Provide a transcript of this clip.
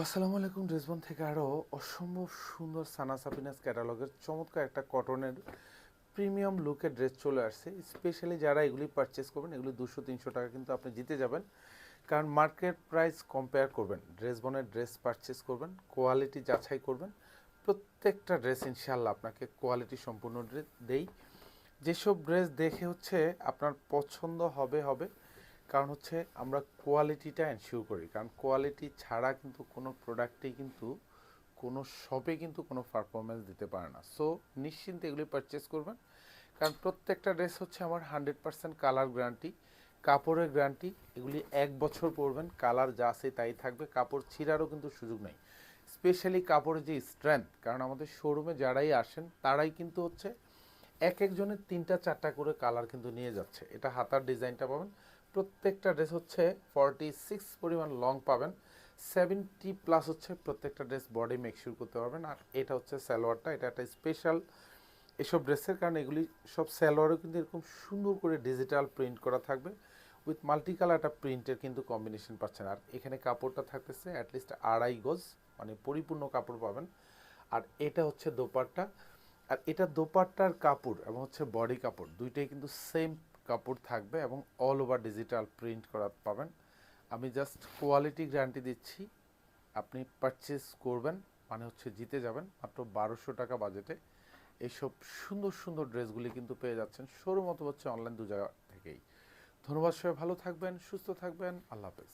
আসসালামু আলাইকুম। ড্রেসবন থেকে আরও অসম্ভব সুন্দর সানা সাপিনাস ক্যাটালগের চমৎকার একটা কটনের প্রিমিয়াম লুকের ড্রেস চলে আসছে। স্পেশালি যারা এগুলি পারচেস করবেন, এগুলি 200-300 টাকা কিন্তু আপনি জিতে যাবেন। কারণ মার্কেট প্রাইস কম্পেয়ার করবেন, ড্রেসবনের ড্রেস পারচেস করবেন, কোয়ালিটি যাচাই করবেন। প্রত্যেকটা ড্রেস ইনশাল্লাহ আপনাকে কোয়ালিটি সম্পূর্ণ দেই। যেসব ড্রেস দেখে হচ্ছে আপনার পছন্দ হবে হবে, কারণ হচ্ছে আমরা কোয়ালিটিটা এনশিওর করি। কারণ কোয়ালিটি ছাড়া কিন্তু কোনো প্রোডাক্টেই কিন্তু কোনো শপে কিন্তু কোনো পারফরমেন্স দিতে পারে না। সো নিশ্চিন্তে এগুলি পারচেস করবেন, কারণ প্রত্যেকটা ড্রেস হচ্ছে আমার 100% কালার গ্যারান্টি, কাপড়ের গ্যারান্টি। এগুলি 1 বছর পরবেন, কালার যা আছে তাই থাকবে, কাপড় ছিঁড়ারও কিন্তু সুযোগ নেই। স্পেশালি কাপড়ের যে স্ট্রেংথ, কারণ আমাদের শোরুমে যারাই আসেন তারাই কিন্তু হচ্ছে এক একজনের 3টা 4টা করে কালার কিন্তু নিয়ে যাচ্ছে। এটা হাতার ডিজাইনটা পাবেন। প্রত্যেকটা ড্রেস হচ্ছে 46 পরিমাণ লং পাবেন, 70+ হচ্ছে প্রত্যেকটা ড্রেস বডি মেকশিওর করতে পারবেন। আর এটা হচ্ছে সালোয়ারটা, এটা একটা স্পেশাল এসব ড্রেসের, কারণ এগুলি সব সালোয়ারও কিন্তু এরকম সুন্দর করে ডিজিটাল প্রিন্ট করা থাকবে, উইথ মাল্টি কালার একটা প্রিন্টের কিন্তু কম্বিনেশন পাচ্ছেন। আর এখানে কাপড়টা থাকতেছে অ্যাটলিস্ট 2.5 গজ, মানে পরিপূর্ণ কাপড় পাবেন। আর এটা হচ্ছে দোপাট্টা, আর এটা দোপাট্টার কাপড় এবং হচ্ছে বডি কাপড় দুইটাই কিন্তু সেম কাপড় থাকবে এবং অল ওভার ডিজিটাল প্রিন্ট করা পাবেন। আমি জাস্ট কোয়ালিটি গ্যারান্টি দিচ্ছি, আপনি পারচেস করবেন মানে হচ্ছে জিতে যাবেন। মাত্র 1200 টাকা বাজেটে এইসব সুন্দর সুন্দর ড্রেসগুলি কিন্তু পেয়ে যাচ্ছেন শোরুম অথবা হচ্ছে অনলাইন, দু জায়গা থেকেই। ধন্যবাদ, সবাই ভালো থাকবেন, সুস্থ থাকবেন, আল্লাহ হাফেজ।